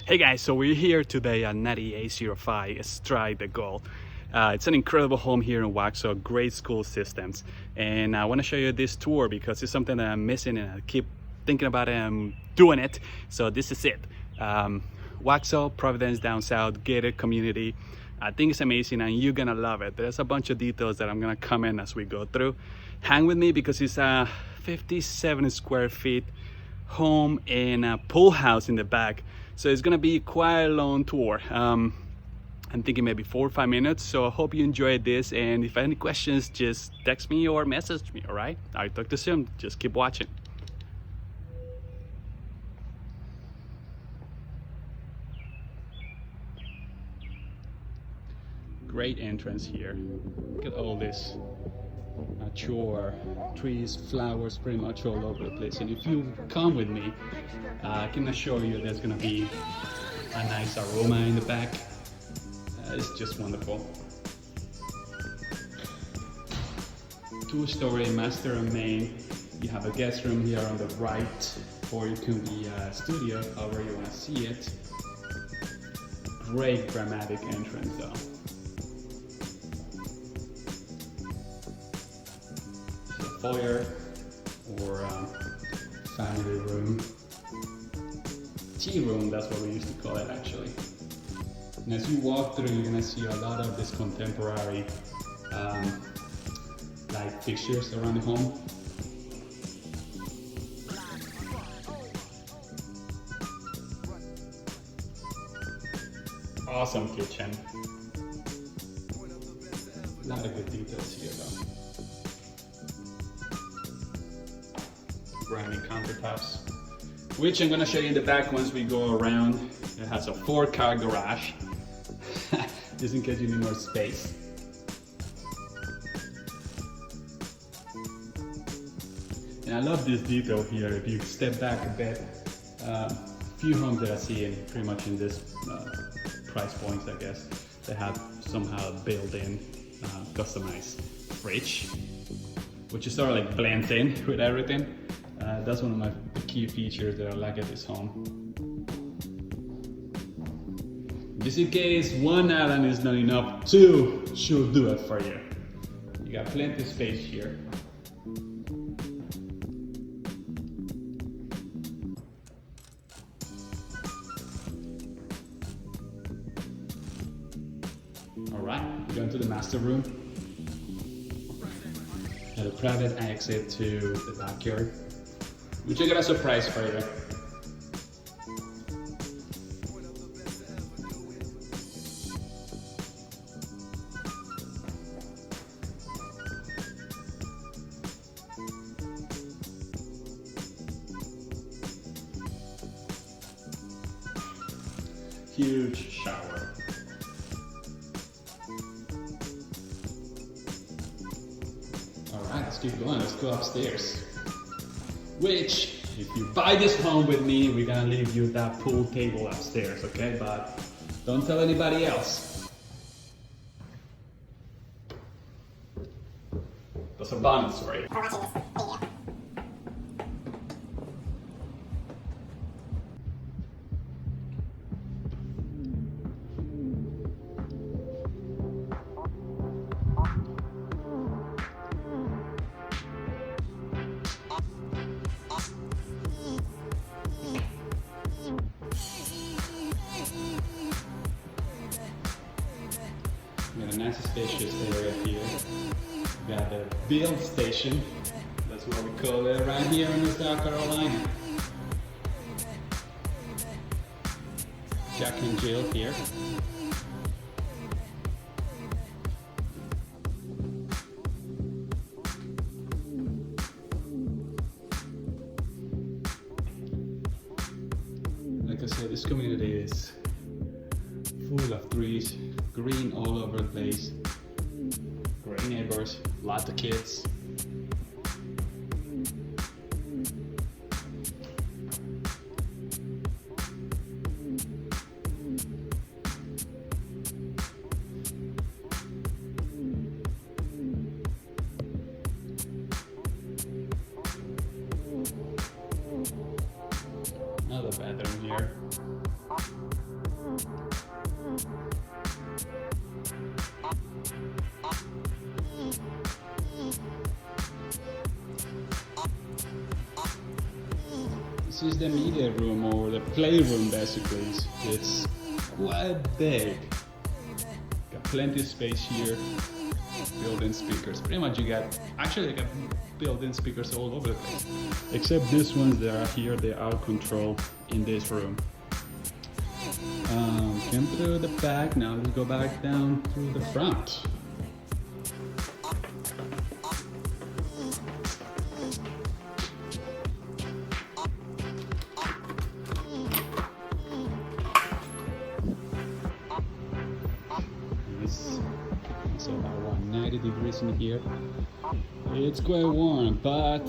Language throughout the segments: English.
Hey guys, so we're here today at 9805 Strike the Goal. It's an incredible home here in Waxhaw, great school systems. And I want to show you this tour because it's something that I'm missing and I keep thinking about it and doing it. So this is it. Waxhaw, Providence Down South, gated community. I think it's amazing and you're gonna love it. There's a bunch of details that I'm gonna comment as we go through. Hang with me because it's a 57 square feet home and a pool house in the back. So it's gonna be quite a long tour. I'm thinking maybe 4 or 5 minutes. So I hope you enjoyed this. And if any questions, just text me or message me, all right? I'll talk to you soon. Just keep watching. Great entrance here. Look at all this mature trees, flowers pretty much all over the place. And if you come with me, I can assure you there's gonna be a nice aroma in the back. It's just wonderful. 2-story master and main. You have a guest room here on the right, or it can be a studio, however you want to see it. Great dramatic entrance though. Foyer or family room, tea room, that's what we used to call it actually. And as you walk through, you're gonna see a lot of this contemporary light fixtures around the home. Awesome kitchen. A lot of good details here though. Granite countertops, which I'm gonna show you in the back once we go around. It has a 4-car garage, just in case you need more space. And I love this detail here. If you step back a bit, few homes that I see in pretty much in this price points, I guess, they have somehow built-in customized fridge, which is sort of like blends in with everything. That's one of my key features that I like at this home. Just in case one island is not enough, 2 should do it for you. You got plenty of space here. Alright, going to the master room. Got a private exit to the backyard, which I got a surprise for you. Huge shower. Alright, let's keep going. Let's go upstairs. Which, if you buy this home with me, we're gonna leave you that pool table upstairs, okay? But don't tell anybody else. That's a bonus for you. Got a nice spacious area here. Got a build station. That's what we call it right here in South Carolina. Jack and Jill here. Like I said, this community is full of trees, green all over the place, great neighbors, lots of kids. Another bathroom here. This is the media room, or the playroom basically. It's quite big. Got plenty of space here. Built-in speakers. Pretty much you got, actually I got built-in speakers all over the place. Except these ones that are here, they are controlled in this room. Came through the back, now let's go back down through the front. It's about 190 degrees in here. It's quite warm, but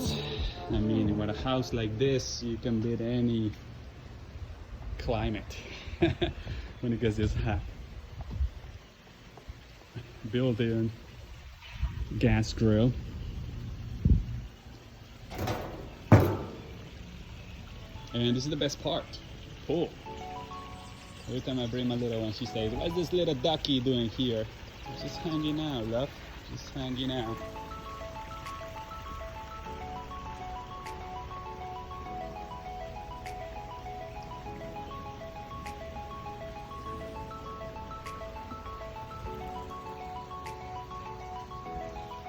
I mean, with a house like this, you can beat any climate when it gets this hot. Built-in gas grill. And this is the best part. Pool. Every time I bring my little one, she says, "What's this little ducky doing here?" Just hanging out, love. Just hanging out.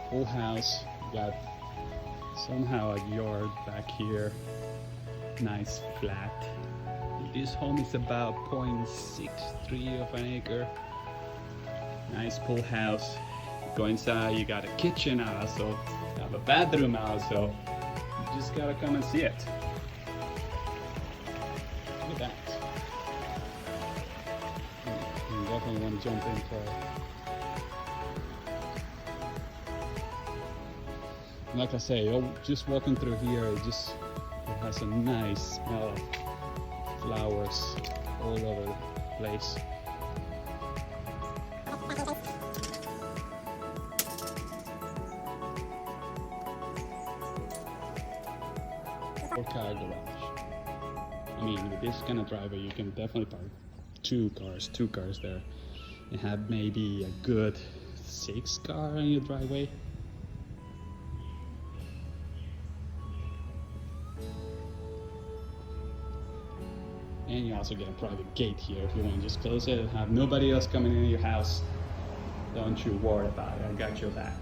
Full house. Got somehow a yard back here. Nice flat. This home is about 0.63 of an acre. Nice pool house. Go inside, you got a kitchen also, you have a bathroom also. You just gotta come and see it. Look at that. You definitely want to jump in for it. Like I say, just walking through here, it has a nice smell of flowers all over the place. Car garage. I mean, with this kind of driveway, you can definitely park two cars there, and have maybe a good 6 car in your driveway. And you also get a private gate here if you want to just close it and have nobody else coming into your house. Don't you worry about it, I got your back.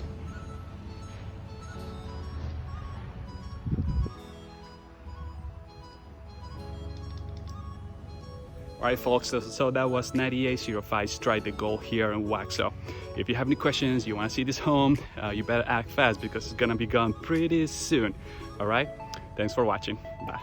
Alright folks, so that was 9805 Strike the Goal here in Waxhaw. If you have any questions, you want to see this home, you better act fast because it's gonna be gone pretty soon. Alright, thanks for watching. Bye.